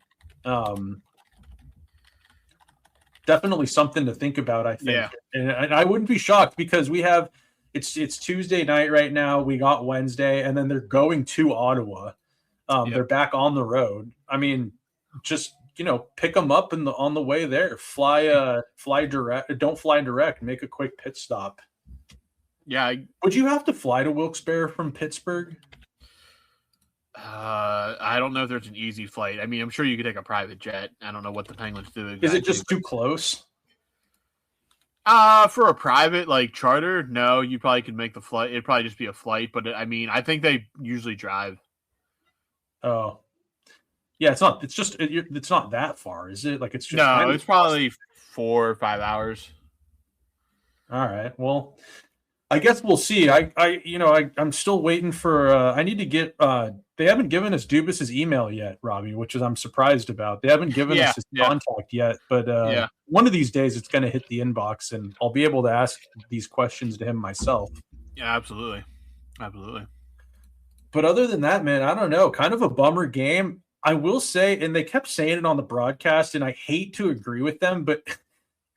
G: definitely something to think about, I think.
F: Yeah.
G: And I wouldn't be shocked because we have it's Tuesday night right now. We got Wednesday, and then they're going to Ottawa. They're back on the road. I mean, just pick them up on the way there. Fly direct. Don't fly direct. Make a quick pit stop.
F: Yeah.
G: Would you have to fly to Wilkes-Barre from Pittsburgh?
F: I don't know if there's an easy flight. I mean, I'm sure you could take a private jet. I don't know what the Penguins do. Exactly.
G: Is it just too close?
F: For a private charter, no. You probably could make the flight. It'd probably just be a flight, but I mean, I think they usually drive.
G: Oh, yeah. It's not. It's just. It's not that far, is it? Like it's just.
F: No, it's probably 4 or 5 hours.
G: All right. Well, I guess we'll see. I'm still waiting for. I need to get. They haven't given us Dubas's email yet, Robbie, which is I'm surprised about. They haven't given us his contact yet, but one of these days it's going to hit the inbox, and I'll be able to ask these questions to him myself.
F: Yeah, absolutely.
G: But other than that, man, I don't know. Kind of a bummer game, I will say, and they kept saying it on the broadcast, and I hate to agree with them, but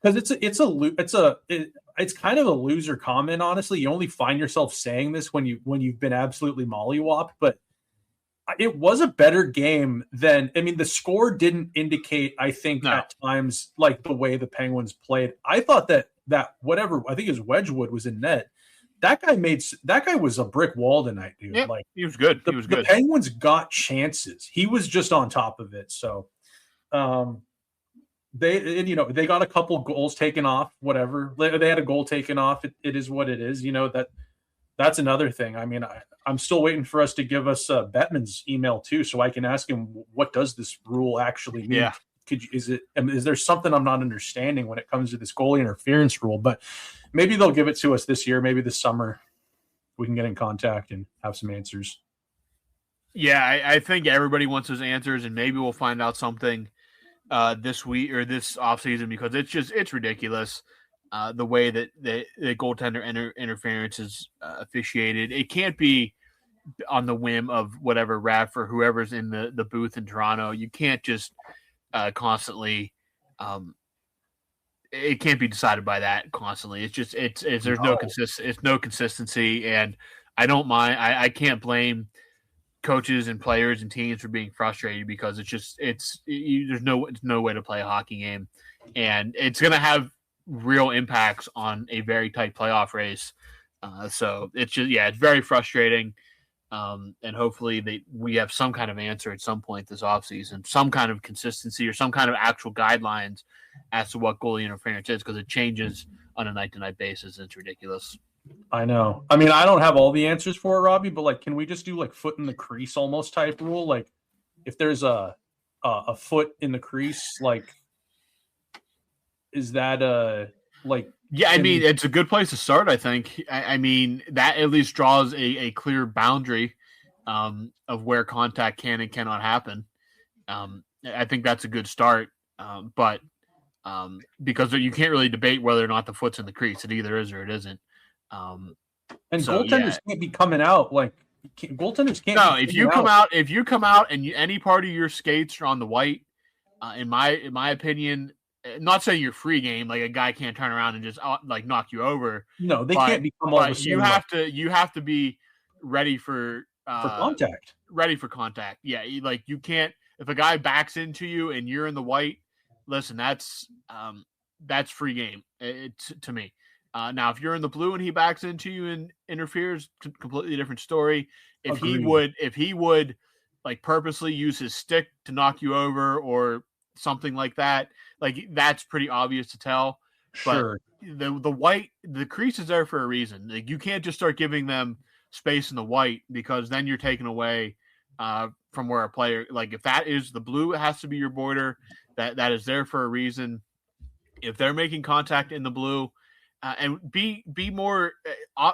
G: because it's kind of a loser comment, honestly. You only find yourself saying this when you've been absolutely mollywopped, but it was a better game than, I mean, the score didn't indicate, I think, at times, like the way the Penguins played. I thought that whatever, I think his Wedgwood was in net. That guy was a brick wall tonight, dude.
F: Yeah, he was good.
G: The Penguins got chances. He was just on top of it. So, they got a couple goals taken off, whatever. They had a goal taken off. It is what it is. That's another thing. I mean, I'm still waiting for us to give us Bettman's email too, so I can ask him, what does this rule actually mean?
F: Yeah.
G: Is there something I'm not understanding when it comes to this goalie interference rule? But maybe they'll give it to us this year. Maybe this summer we can get in contact and have some answers.
F: Yeah, I think everybody wants those answers, and maybe we'll find out something this week or this offseason, because it's ridiculous. The way that the goaltender interference is officiated. It can't be on the whim of whatever ref or whoever's in the booth in Toronto. You can't just constantly it can't be decided by that constantly. There's no consistency, and I don't mind. I can't blame coaches and players and teams for being frustrated, because there's no way to play a hockey game, and it's going to have real impacts on a very tight playoff race. So it's very frustrating. And hopefully we have some kind of answer at some point this offseason, some kind of consistency or some kind of actual guidelines as to what goalie interference is, because it changes on a night-to-night basis. It's ridiculous.
G: I know. I mean, I don't have all the answers for it, Robbie, but can we just do foot in the crease almost type rule? Like if there's a foot in the crease, is that
F: yeah, I mean, it's a good place to start, I think. I mean, that at least draws a clear boundary of where contact can and cannot happen. I think that's a good start. But because you can't really debate whether or not the foot's in the crease. It either is or it isn't.
G: And goaltenders can't be coming out goaltenders can't.
F: No, if you come out and any part of your skates are on the white, in my opinion, not saying you're free game, like a guy can't turn around and just knock you over.
G: No, they can't become all the same.
F: You have to be ready for
G: contact.
F: Ready for contact. Yeah, you can't, if a guy backs into you and you're in the white. Listen, that's free game. To me. Now, if you're in the blue and he backs into you and interferes, completely different story. If he would purposely use his stick to knock you over or something like that, that's pretty obvious to tell.
G: Sure.
F: But the crease is there for a reason. You can't just start giving them space in the white, because then you're taking away from where a player, like if that is the blue, it has to be your border. That is there for a reason. If they're making contact in the blue, and be more,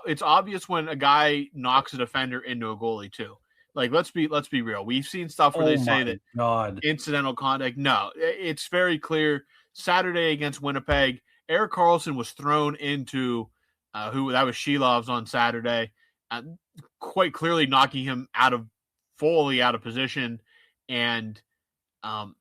F: it's obvious when a guy knocks a defender into a goalie too. Like let's be real. We've seen stuff where they say that incidental contact. No, it's very clear. Saturday against Winnipeg, Erik Karlsson was thrown into that was Shilov's on Saturday, quite clearly knocking him fully out of position, and the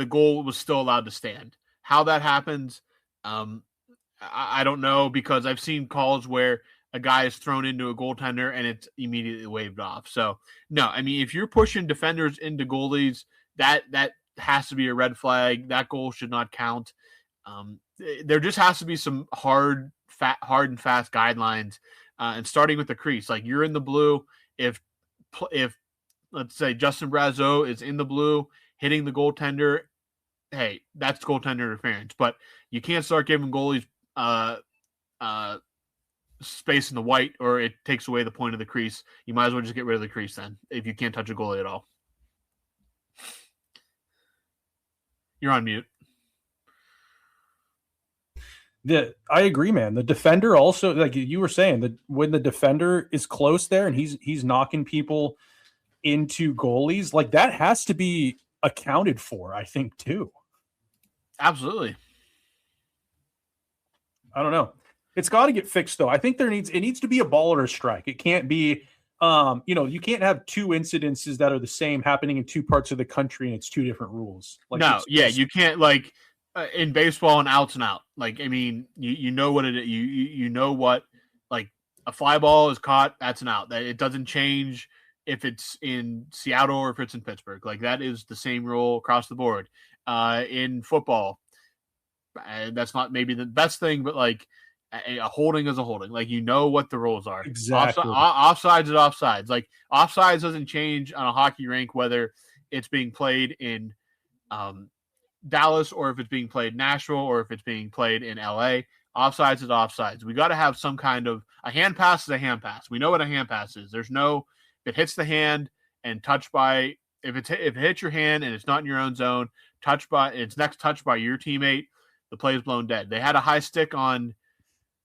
F: goal was still allowed to stand. How that happens, I don't know, because I've seen calls where a guy is thrown into a goaltender and it's immediately waved off. So no, I mean, if you're pushing defenders into goalies, that has to be a red flag. That goal should not count. There just has to be some hard and fast guidelines, and starting with the crease. Like you're in the blue. If let's say Justin Brazeau is in the blue hitting the goaltender, hey, that's goaltender interference. But you can't start giving goalies space in the white, or it takes away the point of the crease. You might as well just get rid of the crease then, if you can't touch a goalie at all. You're on mute.
G: I agree, man. The defender also, like you were saying, that when the defender is close there and he's knocking people into goalies, like that has to be accounted for, I think, too.
F: Absolutely.
G: I don't know. It's got to get fixed, though. I think it needs to be a ball or a strike. It can't be, you can't have two incidences that are the same happening in two parts of the country and it's two different rules. Like,
F: no, you can't, like in baseball, an out's an out. Like, I mean, you know what it is. You know what, like a fly ball is caught, that's an out. It doesn't change if it's in Seattle or if it's in Pittsburgh. Like that is the same rule across the board. In football, that's not maybe the best thing, but like a holding is a holding. Like, you know what the rules are.
G: Exactly.
F: Offsides is offsides. Like offsides doesn't change on a hockey rink whether it's being played in Dallas or if it's being played in Nashville or if it's being played in LA. Offsides is offsides. We got to have some kind of a hand pass is a hand pass. We know what a hand pass is. There's no, if it hits the hand and touched by, if it hits your hand and it's not in your own zone, it's next touched by your teammate, the play is blown dead. They had a high stick on,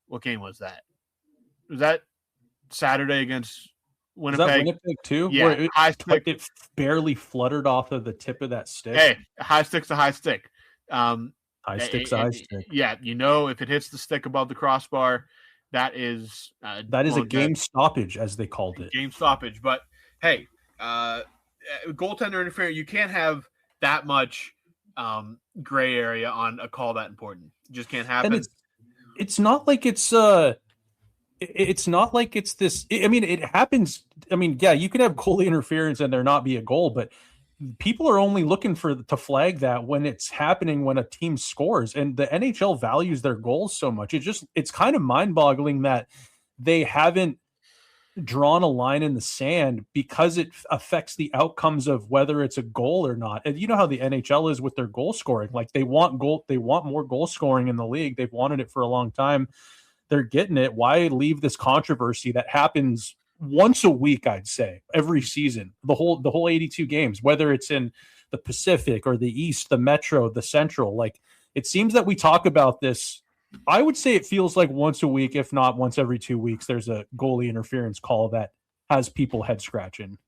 F: what game was that? Was that Saturday against Winnipeg?
G: Was that Winnipeg too?
F: Yeah, high stick.
G: It barely fluttered off of the tip of that stick.
F: Hey, high stick's a high stick.
G: High stick's a high stick.
F: Yeah, if it hits the stick above the crossbar, that is
G: a game stoppage, as they called it.
F: Game stoppage. But hey, goaltender interference, you can't have that much gray area on a call that important. It just can't happen.
G: And it's not like it's this. I mean, it happens. I mean, yeah, you can have goalie interference and there not be a goal, but people are only looking to flag that when it's happening when a team scores, and the NHL values their goals so much. It's kind of mind-boggling that they haven't drawn a line in the sand because it affects the outcomes of whether it's a goal or not. And you know how the NHL is with their goal scoring. Like they want more goal scoring in the league. They've wanted it for a long time. They're getting it. Why leave this controversy that happens once a week, I'd say, every season, the whole 82 games, whether it's in the Pacific or the East, the Metro, the Central. Like, it seems that we talk about this. I would say it feels like once a week, if not once every 2 weeks, there's a goalie interference call that has people head scratching.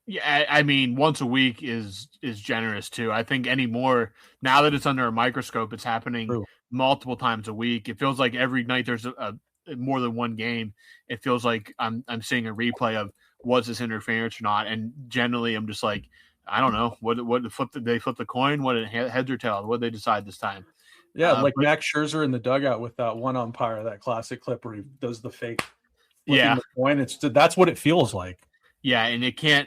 F: Yeah, I mean, once a week is generous too. I think anymore, now that it's under a microscope, it's happening multiple times a week. It feels like every night there's a more than one game. It feels like I'm seeing a replay of was this interference or not. And generally I'm just like, I don't know. What did they flip the coin? What did heads or tails? What did they decide this time?
G: Yeah, like Max Scherzer in the dugout with that one umpire, that classic clip where he does the fake flipping the coin. That's what it feels like.
F: Yeah, and it can't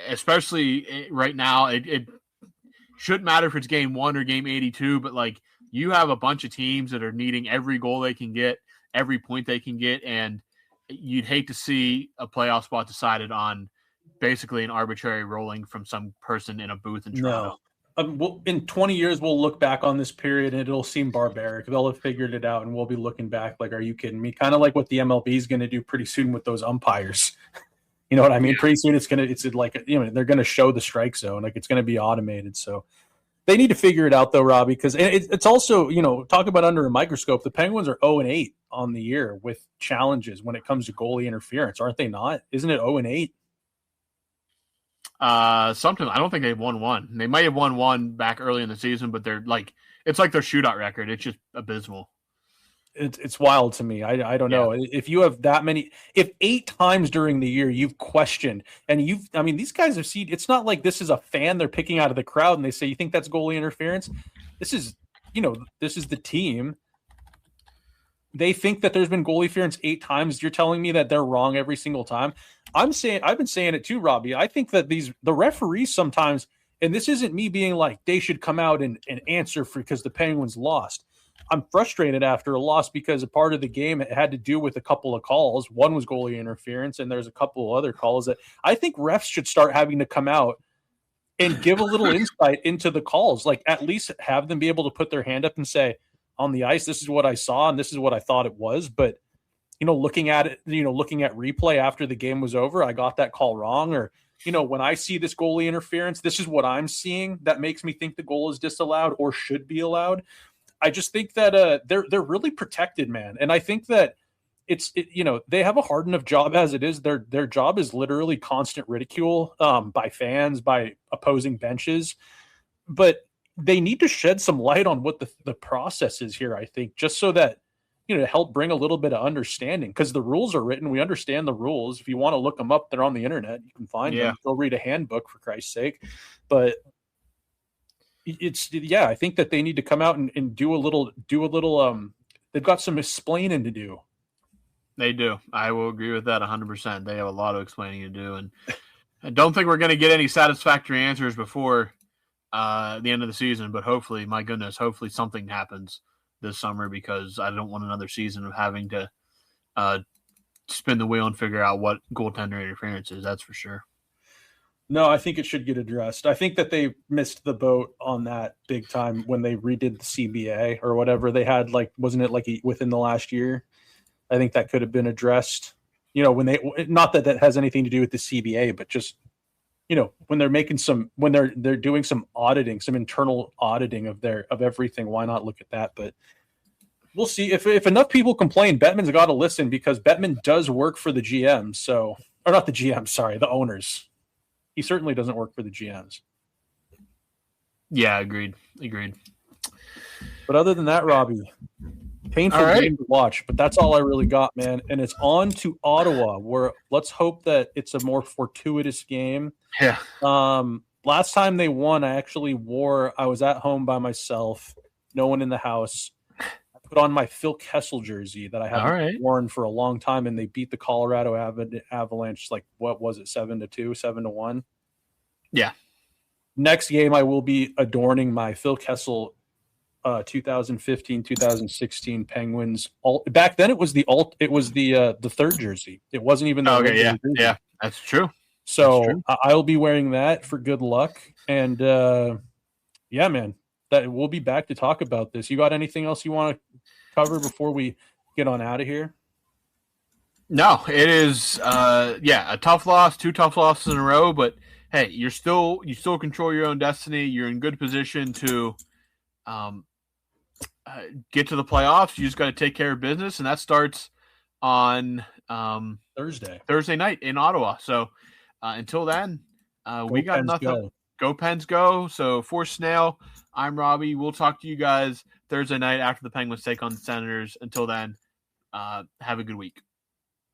F: especially right now. It shouldn't matter if it's game 1 or game 82, but like you have a bunch of teams that are needing every goal they can get, every point they can get, and you'd hate to see a playoff spot decided on basically an arbitrary rolling from some person in a booth in Toronto.
G: in 20 years, we'll look back on this period and it'll seem barbaric. They'll have figured it out, and we'll be looking back like, are you kidding me? Kind of like what the MLB is going to do pretty soon with those umpires. You know what I mean? Yeah. Pretty soon it's like, they're going to show the strike zone. Like, it's going to be automated. So they need to figure it out, though, Robbie, because it's also, talk about under a microscope. The Penguins are 0-8 on the year with challenges when it comes to goalie interference, aren't they not? Isn't it 0-8?
F: Something. I don't think they've won one. They might have won one back early in the season, but it's like their shootout record. It's just abysmal.
G: It's wild to me. I don't know. If you have that many, if 8 times during the year you've questioned, and these guys have seen, it's not like this is a fan they're picking out of the crowd and they say, you think that's goalie interference? This is the team. They think that there's been goalie interference 8 times. You're telling me that they're wrong every single time. I've been saying it too, Robbie. I think that the referees sometimes, and this isn't me being like they should come out and answer for because the Penguins lost. I'm frustrated after a loss because a part of the game it had to do with a couple of calls. One was goalie interference, and there's a couple of other calls that I think refs should start having to come out and give a little insight into the calls. Like, at least have them be able to put their hand up and say, on the ice, this is what I saw and this is what I thought it was. But looking at it, looking at replay after the game was over, I got that call wrong. Or, when I see this goalie interference, this is what I'm seeing that makes me think the goal is disallowed or should be allowed. I just think that they're really protected, man. And I think that they have a hard enough job as it is. Their job is literally constant ridicule by fans, by opposing benches. But they need to shed some light on what the process is here, I think, just so that, to help bring a little bit of understanding, because the rules are written. We understand the rules. If you want to look them up, they're on the internet. You can find them. Go read a handbook, for Christ's sake. But I think that they need to come out and do a little, they've got some explaining to do.
F: They do. I will agree with that 100%. They have a lot of explaining to do. And I don't think we're going to get any satisfactory answers before the end of the season, but hopefully something happens this summer, because I don't want another season of having to spin the wheel and figure out what goaltender interference is. That's for sure.
G: No, I think it should get addressed. I think that they missed the boat on that big time when they redid the CBA or whatever they had. Like, wasn't it within the last year? I think that could have been addressed. When not that has anything to do with the CBA, but just when they're making when they're doing some auditing, some internal auditing of everything. Why not look at that? But we'll see if enough people complain. Bettman's got to listen, because Bettman does work for the GM. So, or not the GM, sorry, the owners. He certainly doesn't work for the GMs.
F: Yeah, agreed.
G: But other than that, Robbie, painful game to watch. But that's all I really got, man. And it's on to Ottawa, where let's hope that it's a more fortuitous game.
F: Yeah.
G: Last time they won, I was at home by myself, no one in the house. I put on my Phil Kessel jersey that I haven't worn for a long time, and they beat the Colorado Avalanche, like, what was it, 7-2, 7-1?
F: Yeah.
G: Next game, I will be adorning my Phil Kessel 2015-2016 Penguins. Back then, it was the third jersey. It wasn't even the
F: jersey. Yeah, that's true.
G: So I'll be wearing that for good luck. And man, that we'll be back to talk about this. You got anything else you want to cover before we get on out of here?
F: No, it is a tough loss, 2 tough losses in a row, but hey, you still control your own destiny. You're in good position to get to the playoffs. You just got to take care of business, and that starts on Thursday night in Ottawa. So until then, we got
G: Pens,
F: nothing. Go Pens, go. So for Snail, I'm Robbie. We'll talk to you guys Thursday night after the Penguins take on the Senators. Until then, have a good week.